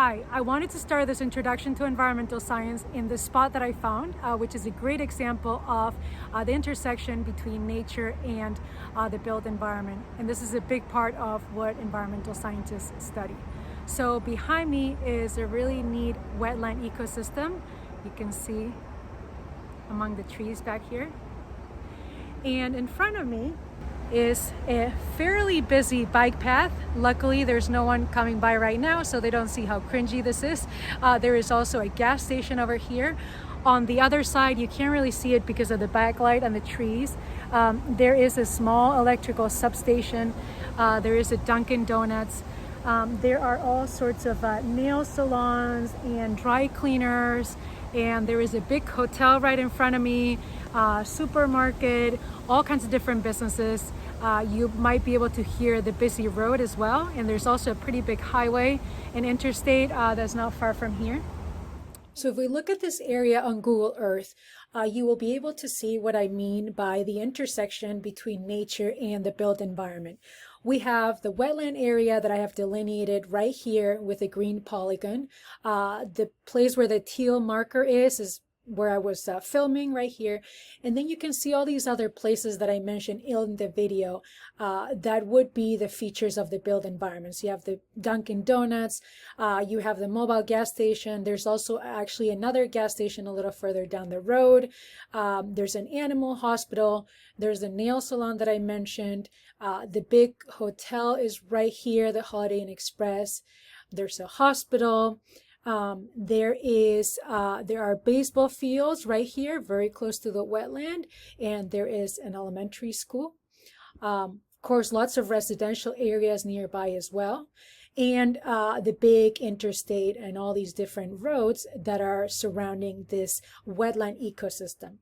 Hi, I wanted to start this introduction to environmental science in the spot that I found, which is a great example of the intersection between nature and the built environment. And this is a big part of what environmental scientists study. So behind me is a really neat wetland ecosystem. You can see among the trees back here. And in front of me is a fairly busy bike path. Luckily, there's no one coming by right now, so they don't see how cringy this is. There is also a gas station over here. On the other side, you can't really see it because of the backlight and the trees. There is a small electrical substation. There is a Dunkin' Donuts. There are all sorts of nail salons and dry cleaners. And there is a big hotel right in front of me, supermarket, all kinds of different businesses. You might be able to hear the busy road as well. And there's also a pretty big highway and interstate that's not far from here. So if we look at this area on Google Earth, you will be able to see what I mean by the intersection between nature and the built environment. We have the wetland area that I have delineated right here with a green polygon. The place where the teal marker is where I was filming right here. And then you can see all these other places that I mentioned in the video that would be the features of the built environment. So you have the Dunkin' Donuts, you have the mobile gas station. There's also actually another gas station a little further down the road. There's an animal hospital. There's the nail salon that I mentioned. The big hotel is right here, the Holiday Inn Express. There's a hospital. There are baseball fields right here, very close to the wetland, and there is an elementary school. Of course, lots of residential areas nearby as well, and the big interstate and all these different roads that are surrounding this wetland ecosystem.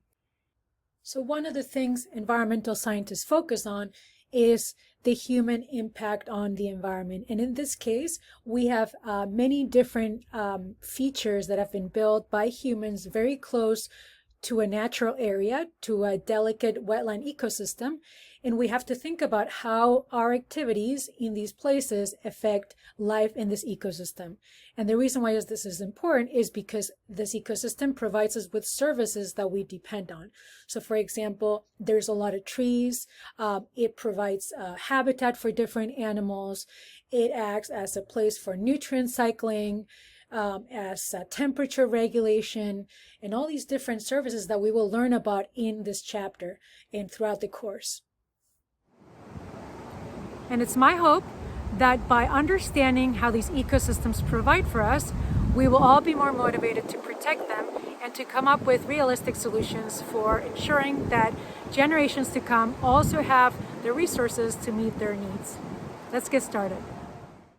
So one of the things environmental scientists focus on is the human impact on the environment. And in this case, we have many different features that have been built by humans very close to a natural area, to a delicate wetland ecosystem. And we have to think about how our activities in these places affect life in this ecosystem. And the reason why this is important is because this ecosystem provides us with services that we depend on. So for example, there's a lot of trees. It provides habitat for different animals. It acts as a place for nutrient cycling, as temperature regulation, and all these different services that we will learn about in this chapter and throughout the course. And it's my hope that by understanding how these ecosystems provide for us, we will all be more motivated to protect them and to come up with realistic solutions for ensuring that generations to come also have the resources to meet their needs. Let's get started.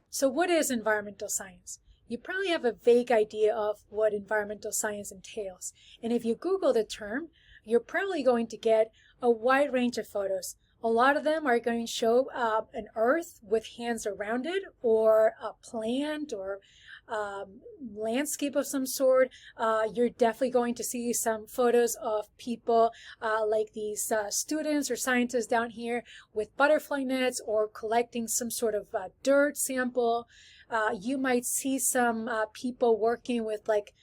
So what is environmental science? You probably have a vague idea of what environmental science entails. And if you Google the term, you're probably going to get a wide range of photos. A lot of them are going to show an earth with hands around it, or a plant, or landscape of some sort. You're definitely going to see some photos of people like these students or scientists down here with butterfly nets or collecting some sort of dirt sample. You might see some people working with like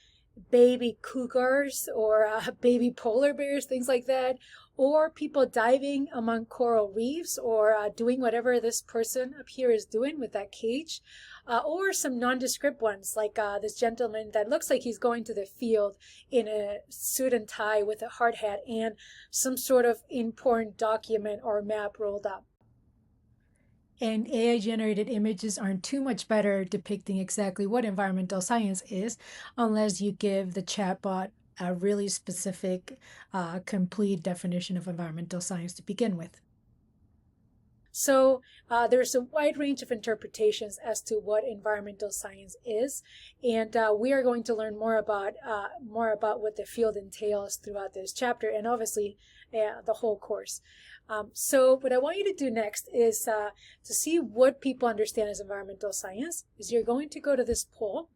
baby cougars or baby polar bears, things like that, or people diving among coral reefs, or doing whatever this person up here is doing with that cage, or some nondescript ones like this gentleman that looks like he's going to the field in a suit and tie with a hard hat and some sort of important document or map rolled up. And AI-generated images aren't too much better depicting exactly what environmental science is, unless you give the chatbot a really specific, complete definition of environmental science to begin with. So there's a wide range of interpretations as to what environmental science is, and we are going to learn more about what the field entails throughout this chapter, and obviously the whole course. So what I want you to do next is to see what people understand as environmental science. Is you're going to go to this poll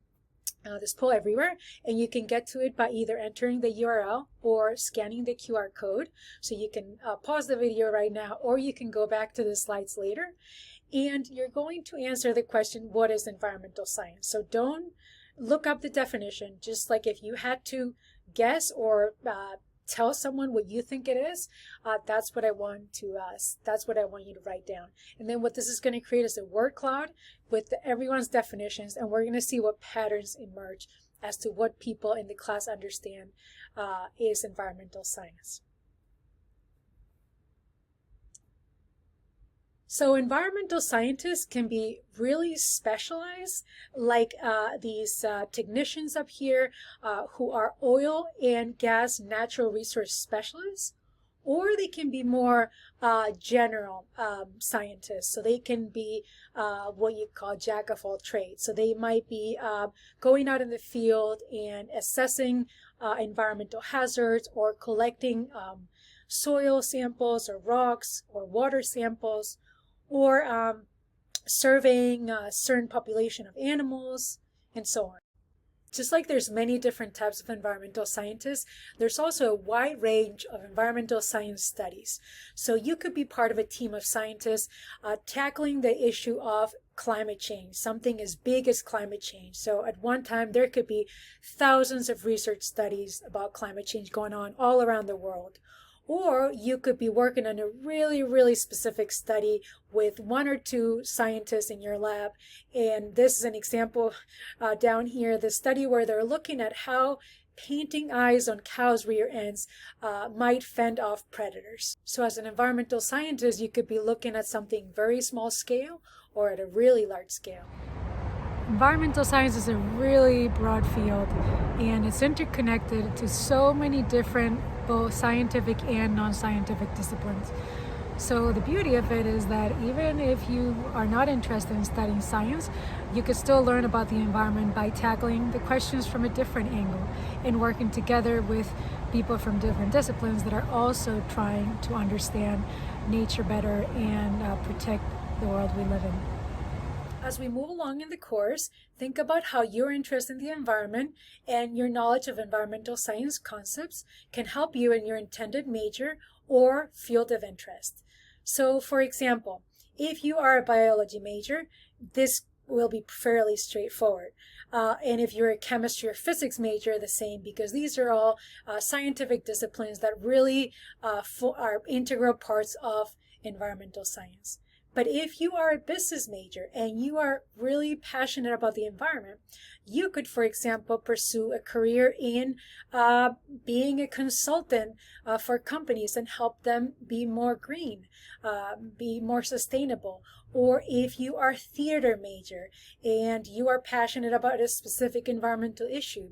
everywhere, and you can get to it by either entering the URL or scanning the QR code. So you can pause the video right now, or you can go back to the slides later, and you're going to answer the question, what is environmental science? So don't look up the definition, just like if you had to guess or tell someone what you think it is. That's what I want to that's what I want you to write down. And then what this is going to create is a word cloud with everyone's definitions, and we're going to see what patterns emerge as to what people in the class understand is environmental science. So environmental scientists can be really specialized, like these technicians up here who are oil and gas natural resource specialists, or they can be more general scientists. So they can be what you call jack of all trades. So they might be going out in the field and assessing environmental hazards, or collecting soil samples or rocks or water samples, or surveying a certain population of animals, and so on. Just like there's many different types of environmental scientists, there's also a wide range of environmental science studies. So you could be part of a team of scientists tackling the issue of climate change, something as big as climate change. So at one time, there could be thousands of research studies about climate change going on all around the world. Or you could be working on a really, really specific study with one or two scientists in your lab. And this is an example down here, the study where they're looking at how painting eyes on cows' rear ends might fend off predators. So as an environmental scientist, you could be looking at something very small scale or at a really large scale. Environmental science is a really broad field, and it's interconnected to so many different both scientific and non-scientific disciplines. So the beauty of it is that even if you are not interested in studying science, you can still learn about the environment by tackling the questions from a different angle and working together with people from different disciplines that are also trying to understand nature better and protect the world we live in. As we move along in the course, think about how your interest in the environment and your knowledge of environmental science concepts can help you in your intended major or field of interest. So, for example, if you are a biology major, this will be fairly straightforward. And if you're a chemistry or physics major, the same, because these are all scientific disciplines that really are integral parts of environmental science. But if you are a business major and you are really passionate about the environment, you could, for example, pursue a career in being a consultant for companies and help them be more green, be more sustainable. Or if you are a theater major and you are passionate about a specific environmental issue,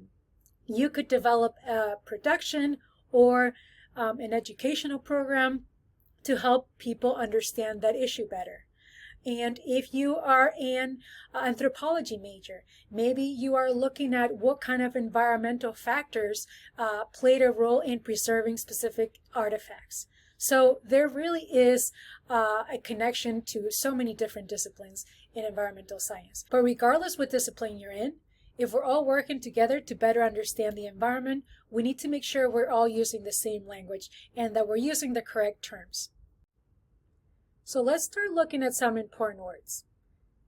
you could develop a production or an educational program to help people understand that issue better. And if you are an anthropology major, maybe you are looking at what kind of environmental factors played a role in preserving specific artifacts. So there really is a connection to so many different disciplines in environmental science. But regardless what discipline you're in, if we're all working together to better understand the environment, we need to make sure we're all using the same language and that we're using the correct terms. So let's start looking at some important words.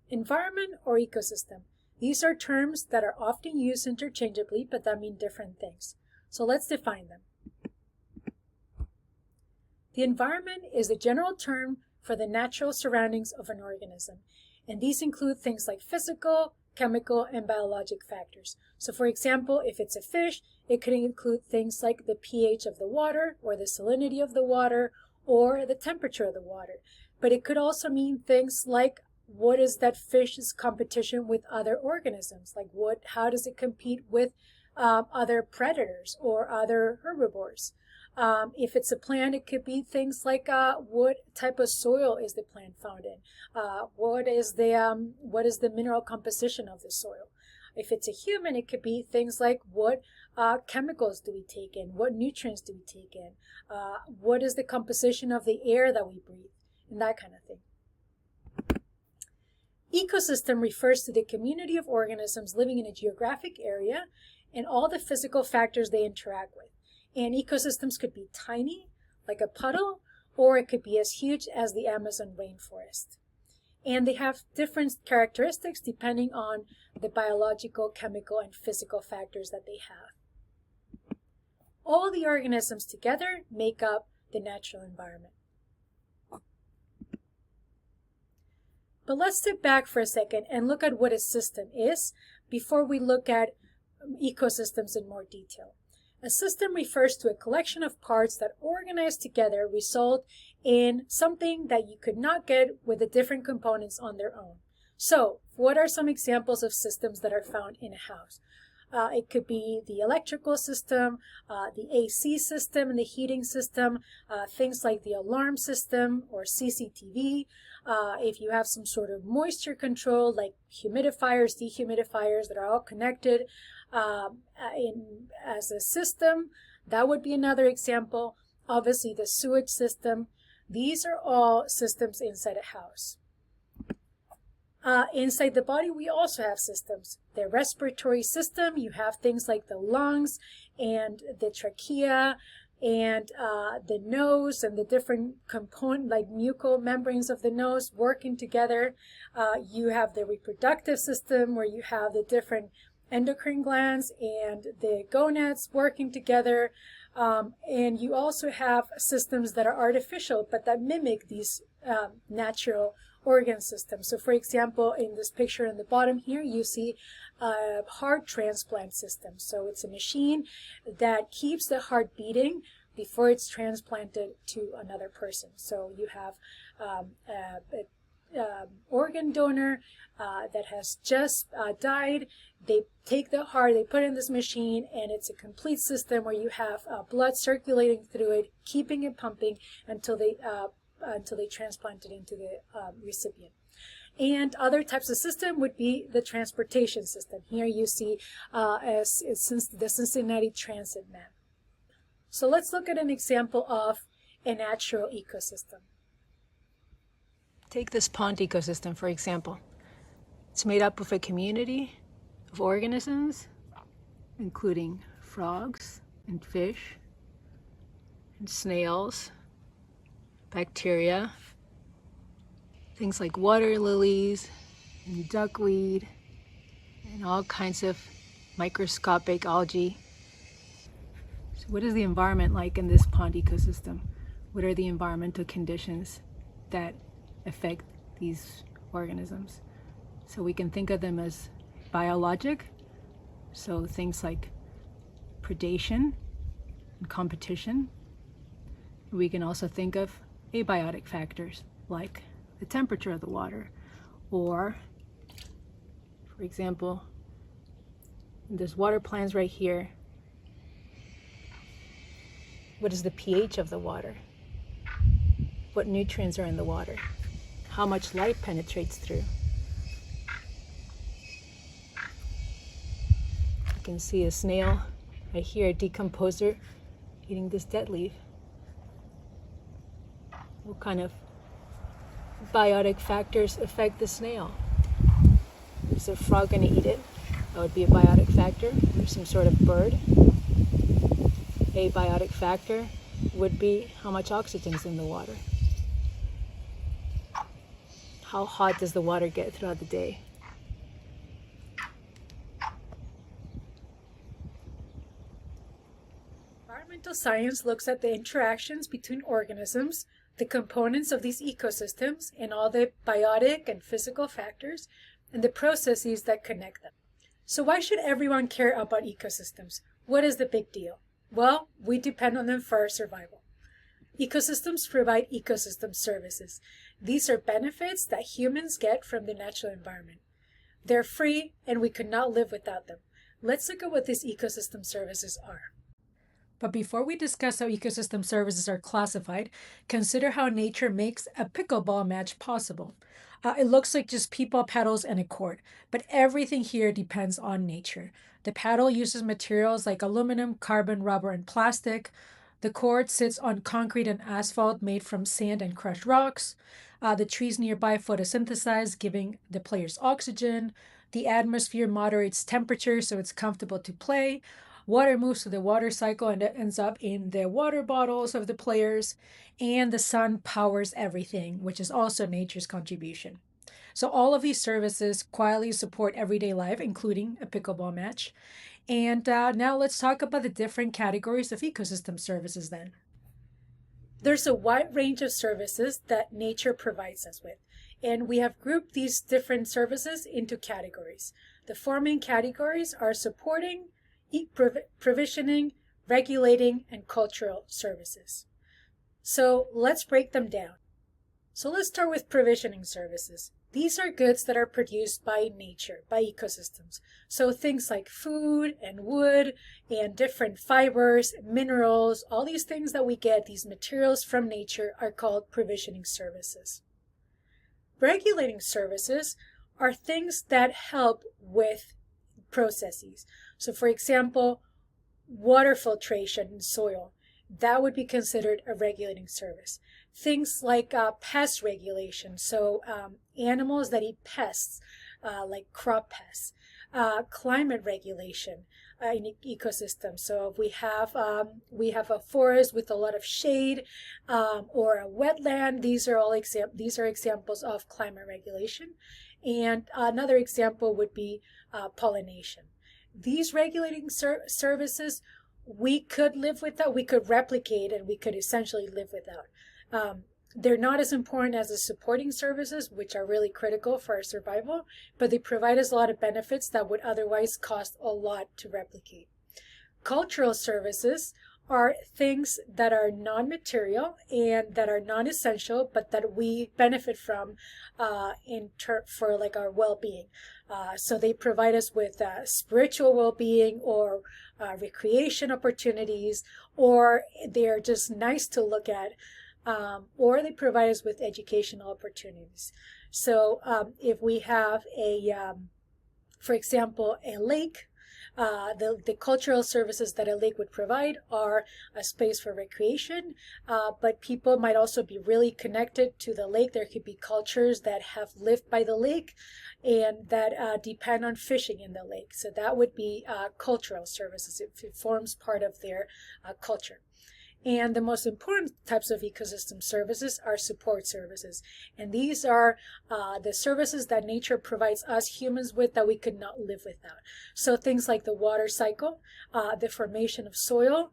Environment or ecosystem. These are terms that are often used interchangeably, but that mean different things. So let's define them. The environment is a general term for the natural surroundings of an organism, and these include things like physical, chemical, and biologic factors. So for example, if it's a fish, it could include things like the pH of the water, or the salinity of the water, or the temperature of the water. But it could also mean things like, what is that fish's competition with other organisms? Like how does it compete with other predators or other herbivores? If it's a plant, it could be things like what type of soil is the plant found in? What is the mineral composition of the soil? If it's a human, it could be things like what chemicals do we take in? What nutrients do we take in? What is the composition of the air that we breathe? And that kind of thing. Ecosystem refers to the community of organisms living in a geographic area and all the physical factors they interact with. And ecosystems could be tiny, like a puddle, or it could be as huge as the Amazon rainforest. and they have different characteristics depending on the biological, chemical, and physical factors that they have. All the organisms together make up the natural environment. But let's step back for a second and look at what a system is before we look at ecosystems in more detail. A system refers to a collection of parts that organized together result in something that you could not get with the different components on their own. So, what are some examples of systems that are found in a house? It could be the electrical system, the AC system and the heating system, things like the alarm system or CCTV. If you have some sort of moisture control like humidifiers, dehumidifiers that are all connected as a system, that would be another example. Obviously the sewage system. These are all systems inside a house. Inside the body, we also have systems. The respiratory system, you have things like the lungs and the trachea and the nose and the different component like mucal membranes of the nose working together. You have the reproductive system where you have the different endocrine glands and the gonads working together. And you also have systems that are artificial but that mimic these natural organ systems. So for example, in this picture in the bottom here, you see a heart transplant system. So it's a machine that keeps the heart beating before it's transplanted to another person. So you have an organ donor that has just died. They take the heart, they put it in this machine, and it's a complete system where you have blood circulating through it, keeping it pumping until they transplant it into the recipient. And other types of system would be the transportation system. Here you see the Cincinnati Transit map. So let's look at an example of a natural ecosystem. Take this pond ecosystem, for example. It's made up of a community of organisms, including frogs and fish and snails, bacteria, things like water lilies and duckweed and all kinds of microscopic algae. So what is the environment like in this pond ecosystem? What are the environmental conditions that affect these organisms? So we can think of them as biologic, so things like predation and competition. We can also think of abiotic factors like the temperature of the water, or for example, there's water plants right here. What is the pH of the water? What nutrients are in the water? How much light penetrates through? You can see a snail right here, a decomposer, eating this dead leaf. What kind of biotic factors affect the snail? Is a frog going to eat it? That would be a biotic factor. There's some sort of bird. A biotic factor would be how much oxygen is in the water. How hot does the water get throughout the day? Environmental science looks at the interactions between organisms, the components of these ecosystems, and all the biotic and physical factors, and the processes that connect them. So why should everyone care about ecosystems? What is the big deal? Well, we depend on them for our survival. Ecosystems provide ecosystem services. These are benefits that humans get from the natural environment. They're free, and we could not live without them. Let's look at what these ecosystem services are. But before we discuss how ecosystem services are classified, consider how nature makes a pickleball match possible. It looks like just people, paddles, and a court, but everything here depends on nature. The paddle uses materials like aluminum, carbon, rubber, and plastic. The court sits on concrete and asphalt made from sand and crushed rocks. The trees nearby photosynthesize, giving the players oxygen. The atmosphere moderates temperature, so it's comfortable to play. Water moves through the water cycle and it ends up in the water bottles of the players. And the sun powers everything, which is also nature's contribution. So all of these services quietly support everyday life, including a pickleball match. And now let's talk about the different categories of ecosystem services then. There's a wide range of services that nature provides us with, and we have grouped these different services into categories. The four main categories are supporting, provisioning, regulating, and cultural services. So let's break them down. So let's start with provisioning services. These are goods that are produced by nature, by ecosystems. So things like food and wood and different fibers, minerals, all these things that we get, these materials from nature, are called provisioning services. Regulating services are things that help with processes. So for example, water filtration in soil, that would be considered a regulating service. Things like pest regulation, so animals that eat pests, like crop pests. Climate regulation in ecosystems. So if we have a forest with a lot of shade or a wetland, these are examples of climate regulation. And another example would be pollination. These regulating services we could live without, we could replicate, and we could essentially live without. They're not as important as the supporting services, which are really critical for our survival, but they provide us a lot of benefits that would otherwise cost a lot to replicate. Cultural services are things that are non-material and that are non-essential, but that we benefit from for like our well-being. So they provide us with spiritual well-being or recreation opportunities, or they're just nice to look at, or they provide us with educational opportunities. So if we have for example, a lake, the cultural services that a lake would provide are a space for recreation, but people might also be really connected to the lake. There could be cultures that have lived by the lake and that depend on fishing in the lake. So that would be cultural services. It forms part of their culture. And the most important types of ecosystem services are support services. And these are the services that nature provides us humans with that we could not live without. So things like the water cycle, the formation of soil,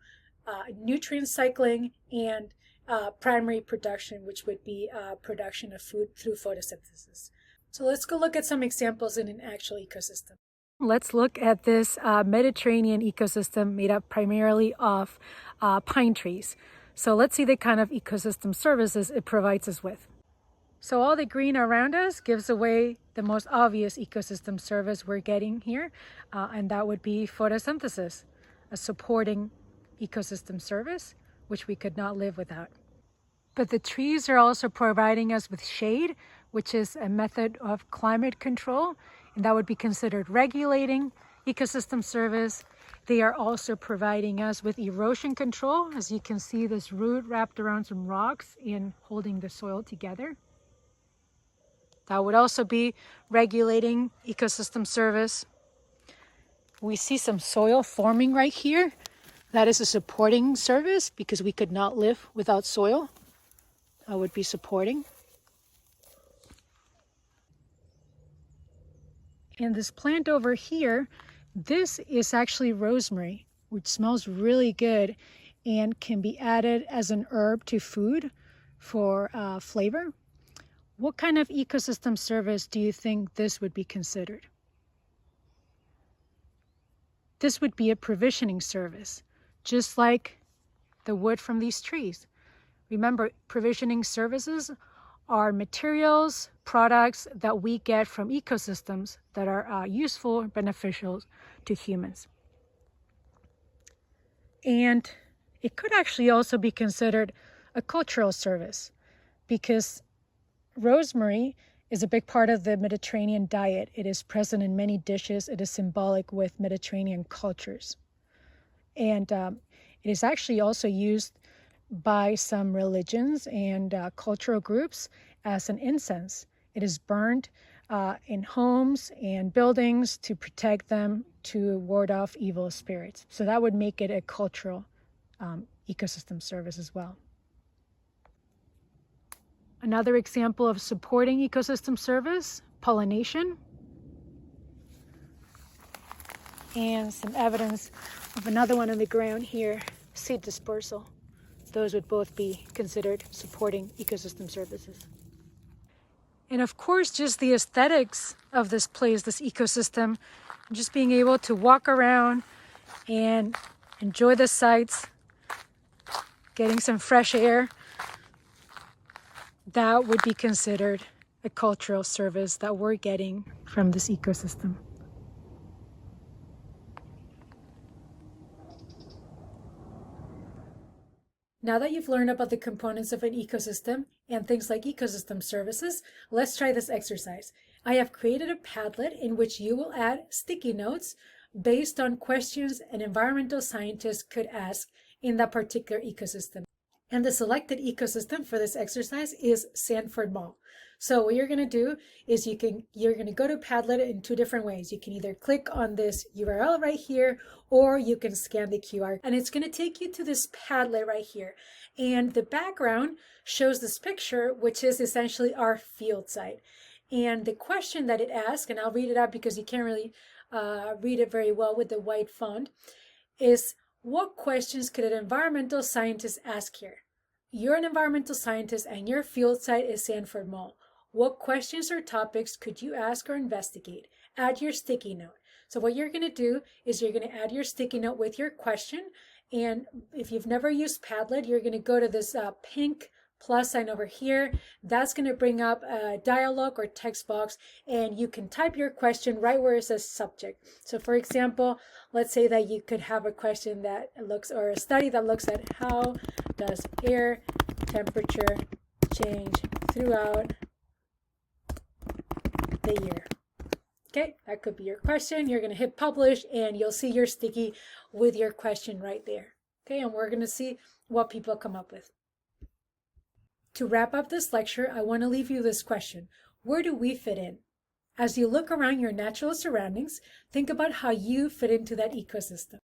nutrient cycling, and primary production, which would be production of food through photosynthesis. So let's go look at some examples in an actual ecosystem. Let's look at this Mediterranean ecosystem made up primarily of pine trees. So let's see the kind of ecosystem services it provides us with. So all the green around us gives away the most obvious ecosystem service we're getting here, and that would be photosynthesis, a supporting ecosystem service, which we could not live without. But the trees are also providing us with shade, which is a method of climate control, and that would be considered regulating ecosystem service. They are also providing us with erosion control. As you can see, this root wrapped around some rocks and holding the soil together. That would also be regulating ecosystem service. We see some soil forming right here. That is a supporting service because we could not live without soil. That would be supporting. And this plant over here, this is actually rosemary, which smells really good and can be added as an herb to food for flavor. What kind of ecosystem service do you think this would be considered? This would be a provisioning service, just like the wood from these trees. Remember, provisioning services are materials, products that we get from ecosystems that are useful and beneficial to humans. And it could actually also be considered a cultural service because rosemary is a big part of the Mediterranean diet. It is present in many dishes. It is symbolic with Mediterranean cultures. And it is actually also used by some religions and cultural groups as an incense. It is burned in homes and buildings to protect them, to ward off evil spirits. So that would make it a cultural ecosystem service as well. Another example of supporting ecosystem service pollination, and some evidence of another one on the ground here, seed dispersal. Those would both be considered supporting ecosystem services. And of course, just the aesthetics of this place, this ecosystem, just being able to walk around and enjoy the sights, getting some fresh air, that would be considered a cultural service that we're getting from this ecosystem. Now that you've learned about the components of an ecosystem and things like ecosystem services, let's try this exercise. I have created a Padlet in which you will add sticky notes based on questions an environmental scientist could ask in that particular ecosystem. And the selected ecosystem for this exercise is Sanford Mall. So what you're going to do is you're going to go to Padlet in two different ways. You can either click on this URL right here, or you can scan the QR, and it's going to take you to this Padlet right here. And the background shows this picture, which is essentially our field site. And the question that it asks, and I'll read it out because you can't really read it very well with the white font, is what questions could an environmental scientist ask here? You're an environmental scientist and your field site is Sanford Mall. What questions or topics could you ask or investigate? Add your sticky note. So what you're going to do is you're going to add your sticky note with your question. And if you've never used Padlet, you're going to go to this pink plus sign over here. That's going to bring up a dialog or text box, and you can type your question right where it says subject. So for example, let's say that you could have a question that looks, or a study that looks at how does air temperature change throughout the year. Okay, that could be your question. You're going to hit publish and you'll see your sticky with your question right there. Okay, and we're going to see what people come up with. To wrap up this lecture, I want to leave you this question. Where do we fit in? As you look around your natural surroundings, think about how you fit into that ecosystem.